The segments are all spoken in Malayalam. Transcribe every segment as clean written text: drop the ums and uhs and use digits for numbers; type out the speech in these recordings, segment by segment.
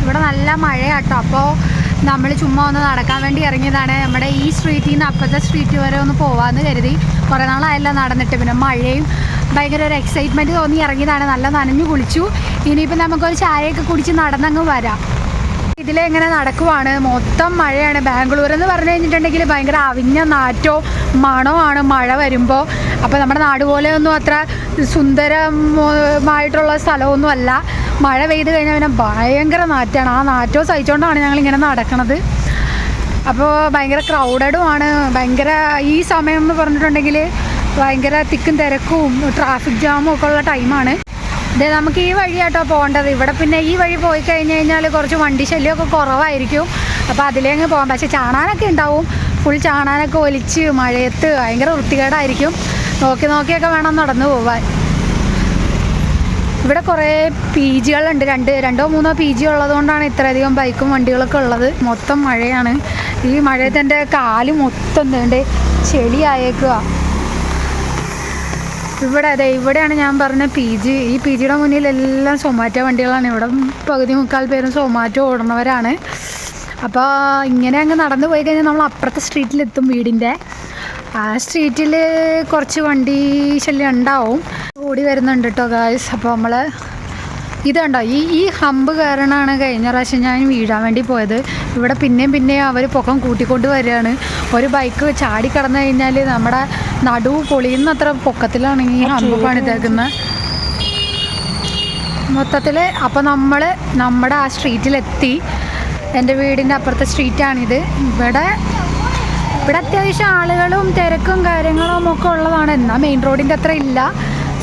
ഇവിടെ നല്ല മഴയാട്ടോ. അപ്പോൾ നമ്മൾ ചുമ്മാ ഒന്ന് നടക്കാൻ വേണ്ടി ഇറങ്ങിയതാണ്. നമ്മുടെ ഈ സ്ട്രീറ്റിൽ നിന്ന് അപ്പുറത്തെ സ്ട്രീറ്റ് വരെ ഒന്ന് പോകാമെന്ന് കരുതി. കുറേ നാളായല്ല നടന്നിട്ട്, പിന്നെ മഴയും ഭയങ്കര ഒരു എക്സൈറ്റ്മെൻറ്റ് തോന്നി ഇറങ്ങിയതാണ്. നല്ല നനഞ്ഞു കുളിച്ചു. ഇനിയിപ്പോൾ നമുക്കൊരു ചായയൊക്കെ കുടിച്ച് നടന്നങ്ങ് വരാം. ഇതിലെങ്ങനെ നടക്കുവാണ്, മൊത്തം മഴയാണ്. ബാംഗ്ലൂർ എന്ന് പറഞ്ഞു കഴിഞ്ഞിട്ടുണ്ടെങ്കിൽ ഭയങ്കര അവിഞ്ഞ നാറ്റോ മണമാണ് മഴ വരുമ്പോൾ. അപ്പോൾ നമ്മുടെ നാട് പോലെയൊന്നും അത്ര സുന്ദരമായിട്ടുള്ള സ്ഥലമൊന്നും അല്ല. മഴ പെയ്ത് കഴിഞ്ഞാൽ പിന്നെ ഭയങ്കര നാറ്റാണ്. ആ നാറ്റോ സഹിച്ചുകൊണ്ടാണ് ഞങ്ങളിങ്ങനെ നടക്കണത്. അപ്പോൾ ഭയങ്കര ക്രൗഡഡുമാണ്. ഭയങ്കര ഈ സമയം എന്ന് പറഞ്ഞിട്ടുണ്ടെങ്കിൽ ഭയങ്കര തിക്കും തിരക്കും ട്രാഫിക് ജാമും ഒക്കെ ഉള്ള ടൈമാണ്. അതെ, നമുക്ക് ഈ വഴിയാട്ടോ പോകേണ്ടത്. ഇവിടെ പിന്നെ ഈ വഴി പോയി കഴിഞ്ഞ് കഴിഞ്ഞാൽ കുറച്ച് വണ്ടി ശല്യമൊക്കെ കുറവായിരിക്കും. അപ്പോൾ അതിലേ അങ്ങ് പോകാം. പക്ഷേ ചാണാനൊക്കെ ഉണ്ടാവും. ഫുൾ ചാണാനൊക്കെ ഒലിച്ച് മഴയത്ത് ഭയങ്കര വൃത്തികേടായിരിക്കും. നോക്കിയൊക്കെ വേണം നടന്നു പോവാൻ. ഇവിടെ കുറേ PG കളുണ്ട്. രണ്ടോ മൂന്നോ PG ഉള്ളതുകൊണ്ടാണ് ഇത്രയധികം ബൈക്കും വണ്ടികളൊക്കെ ഉള്ളത്. മൊത്തം മഴയാണ്. ഈ മഴയത്ത് എൻ്റെ കാല് മൊത്തം എന്തുണ്ട് ചെളിയായേക്കുക. ഇവിടെയാണ് ഞാൻ പറഞ്ഞ PG. ഈ PGയുടെ മുന്നിലെല്ലാം സൊമാറ്റോ വണ്ടികളാണ്. ഇവിടെ പകുതി മുക്കാൽ പേരും സൊമാറ്റോ ഓടുന്നവരാണ്. അപ്പോൾ ഇങ്ങനെ അങ്ങ് നടന്നു പോയി കഴിഞ്ഞാൽ നമ്മൾ അപ്പുറത്തെ സ്ട്രീറ്റിലെത്തും. വീടിൻ്റെ ആ സ്ട്രീറ്റിൽ കുറച്ച് വണ്ടി ശല്യം ഉണ്ടാവും. ഓടി വരുന്നുണ്ട് കേട്ടോ ഗായ്സ്. അപ്പോൾ നമ്മൾ ഇതുണ്ടോ ഈ ഹമ്പ് കാരണമാണ് കഴിഞ്ഞ പ്രാവശ്യം ഞാൻ വീഴാൻ വേണ്ടി പോയത്. ഇവിടെ പിന്നെയും അവർ പൊക്കം കൂട്ടിക്കൊണ്ട് വരികയാണ്. ഒരു ബൈക്ക് ചാടി കടന്നു കഴിഞ്ഞാൽ നമ്മുടെ നടുവ് പൊളിയുന്നത്ര പൊക്കത്തിലാണ് ഈ ഹമ്പ് പണിതേക്കുന്നത് മൊത്തത്തിൽ. അപ്പോൾ നമ്മൾ നമ്മുടെ ആ സ്ട്രീറ്റിലെത്തി. എൻ്റെ വീടിൻ്റെ അപ്പുറത്തെ സ്ട്രീറ്റാണിത്. ഇവിടെ അത്യാവശ്യം ആളുകളും തിരക്കും കാര്യങ്ങളും ഒക്കെ ഉള്ളതാണ്. എന്നാൽ മെയിൻ റോഡിൻ്റെ അത്ര ഇല്ല.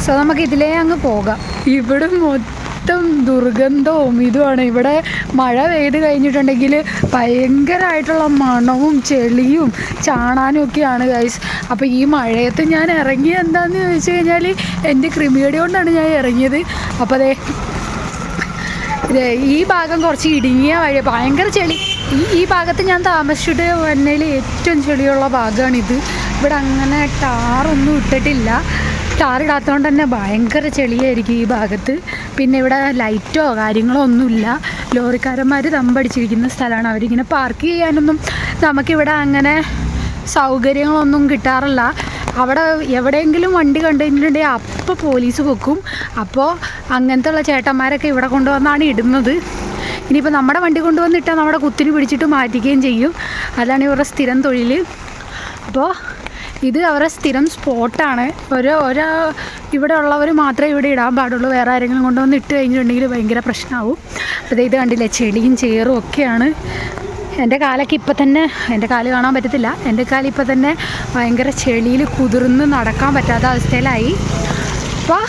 സോ നമുക്ക് ഇതിലേ അങ്ങ് പോകാം. ഇവിടെ മൊത്തം ദുർഗന്ധവും ഇതുമാണ്. ഇവിടെ മഴ പെയ്ത് കഴിഞ്ഞിട്ടുണ്ടെങ്കിൽ ഭയങ്കരമായിട്ടുള്ള മണവും ചെളിയും ചാണാനും ഒക്കെയാണ് ഗൈസ്. അപ്പോൾ ഈ മഴയത്ത് ഞാൻ ഇറങ്ങിയത് എന്താണെന്ന് ചോദിച്ചു കഴിഞ്ഞാൽ എൻ്റെ ക്രിമികടി കൊണ്ടാണ് ഞാൻ ഇറങ്ങിയത്. അപ്പോൾ ഈ ഭാഗം കുറച്ച് ഇടുങ്ങിയ വഴി, ഭയങ്കര ചെളി. ഈ ഭാഗത്ത് ഞാൻ താമസിച്ചിട്ട് വന്നതിൽ ഏറ്റവും ചെളിയുള്ള ഭാഗമാണിത്. ഇവിടെ അങ്ങനെ ടാറൊന്നും ഇട്ടിട്ടില്ല. ടാറിടാത്തതുകൊണ്ട് തന്നെ ഭയങ്കര ചെളിയായിരിക്കും ഈ ഭാഗത്ത്. പിന്നെ ഇവിടെ ലൈറ്റോ കാര്യങ്ങളോ ഒന്നുമില്ല. ലോറിക്കാരന്മാർ തമ്പടിച്ചിരിക്കുന്ന സ്ഥലമാണ്. അവരിങ്ങനെ പാർക്ക് ചെയ്യാനൊന്നും നമുക്കിവിടെ അങ്ങനെ സൗകര്യങ്ങളൊന്നും കിട്ടാറില്ല. അവിടെ എവിടെയെങ്കിലും വണ്ടി കണ്ടു കഴിഞ്ഞിട്ടുണ്ടെങ്കിൽ അപ്പോൾ പോലീസ് വെക്കും. അപ്പോൾ അങ്ങനത്തെ ഉള്ള ചേട്ടന്മാരൊക്കെ ഇവിടെ കൊണ്ടുവന്നാണ് ഇടുന്നത്. ഇനിയിപ്പോൾ നമ്മുടെ വണ്ടി കൊണ്ടുവന്നിട്ടാൽ നമ്മുടെ കുത്തിന് പിടിച്ചിട്ട് മാറ്റിക്കുകയും ചെയ്യും. അതാണ് ഇവരുടെ സ്ഥിരം തൊഴിൽ. അപ്പോൾ ഇത് അവരുടെ സ്ഥിരം സ്പോട്ടാണ്. ഇവിടെ ഉള്ളവർ മാത്രമേ ഇവിടെ ഇടാൻ പാടുള്ളൂ. വേറെ ആരെങ്കിലും കൊണ്ടുവന്ന് ഇട്ട് കഴിഞ്ഞിട്ടുണ്ടെങ്കിൽ ഭയങ്കര പ്രശ്നമാവും. അപ്പോൾ ഇത് കണ്ടില്ലേ, ചെളിയും ചേറും ഒക്കെയാണ്. എൻ്റെ കാലൊക്കെ ഇപ്പം തന്നെ, എൻ്റെ കാല് കാണാൻ പറ്റത്തില്ല. എൻ്റെ കാല് ഇപ്പം തന്നെ ഭയങ്കര ചെളിയിൽ കുതിർന്ന് നടക്കാൻ പറ്റാത്ത അവസ്ഥയിലായി. അപ്പോൾ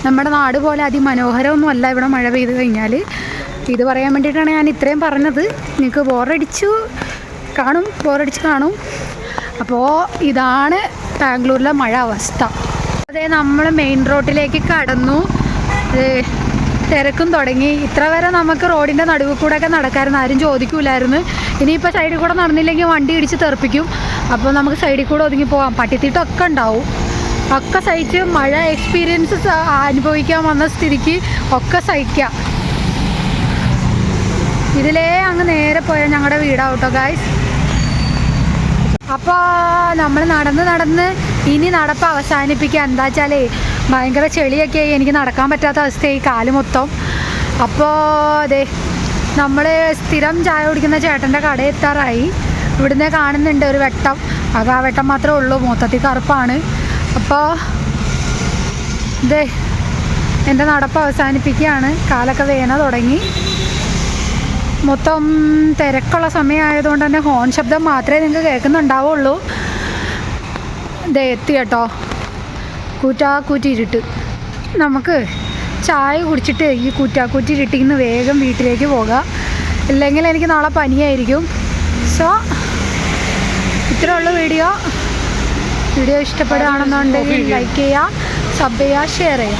നമ്മുടെ നാട് പോലെ അതിമനോഹരമൊന്നുമല്ല ഇവിടെ മഴ പെയ്ത് കഴിഞ്ഞാൽ. ഇത് പറയാൻ വേണ്ടിയിട്ടാണ് ഞാൻ ഇത്രയും പറഞ്ഞത്. നിങ്ങൾക്ക് ബോറടിച്ച് കാണും. അപ്പോൾ ഇതാണ് ബാംഗ്ലൂരിലെ മഴ അവസ്ഥ. അതെ, നമ്മൾ മെയിൻ റോഡിലേക്ക് കടന്നു. തിരക്കും തുടങ്ങി. ഇത്ര വരെ നമുക്ക് റോഡിൻ്റെ നടുവിൽ കൂടെ ഒക്കെ നടക്കാമായിരുന്നു. ആരും ചോദിക്കൂലായിരുന്നു. ഇനിയിപ്പോൾ സൈഡിൽ കൂടെ നടന്നില്ലെങ്കിൽ വണ്ടി ഇടിച്ച് തെറിപ്പിക്കും. അപ്പോൾ നമുക്ക് സൈഡിൽ കൂടെ ഒതുങ്ങി പോകാം. പട്ടിത്തിട്ടൊക്കെ ഉണ്ടാവും. ഒക്കെ സഹിച്ച് മഴ എക്സ്പീരിയൻസ് അനുഭവിക്കാൻ വന്ന സ്ഥിതിക്ക് ഒക്കെ സഹിക്കാം. ഇതിലേ അങ്ങ് നേരെ പോയാൽ ഞങ്ങളുടെ വീടാവട്ടോ ഗായ്സ്. അപ്പോൾ നമ്മൾ നടന്ന് ഇനി നടപ്പ് അവസാനിപ്പിക്കുക. എന്താ വെച്ചാൽ ഭയങ്കര ചെളിയൊക്കെ ആയി. എനിക്ക് നടക്കാൻ പറ്റാത്ത അവസ്ഥയായി കാല് മൊത്തം. അപ്പോൾ അതെ, നമ്മൾ സ്ഥിരം ചായ കുടിക്കുന്ന ചേട്ടൻ്റെ കട എത്താറായി. ഇവിടുന്ന് കാണുന്നുണ്ട് ഒരു വെട്ടം. ആ വെട്ടം മാത്രമേ ഉള്ളൂ. മൊത്തത്തിൽ കറുപ്പാണ്. അപ്പോൾ ഇതേ എൻ്റെ നടപ്പ് അവസാനിപ്പിക്കുകയാണ്. കാലൊക്കെ വേന തുടങ്ങി. മൊത്തം തിരക്കുള്ള സമയമായതുകൊണ്ട് തന്നെ ഹോൺ ശബ്ദം മാത്രമേ നിങ്ങൾക്ക് കേൾക്കുന്നുണ്ടാവുള്ളൂ. ഇതേ എത്തി കേട്ടോ, കൂറ്റാക്കൂറ്റിരുട്ട്. നമുക്ക് ചായ കുടിച്ചിട്ട് ഈ കൂറ്റാക്കൂറ്റിരുട്ടിൽ നിന്ന് വേഗം വീട്ടിലേക്ക് പോകാം. ഇല്ലെങ്കിൽ എനിക്ക് നാളെ പനിയായിരിക്കും. സോ ഇത്രേ ഉള്ളൂ വീഡിയോ ഇഷ്ടപ്പെടുകയാണെന്നുണ്ടെങ്കിൽ ലൈക്ക് ചെയ്യുക, സബ് ചെയ്യുക, ഷെയർ ചെയ്യുക.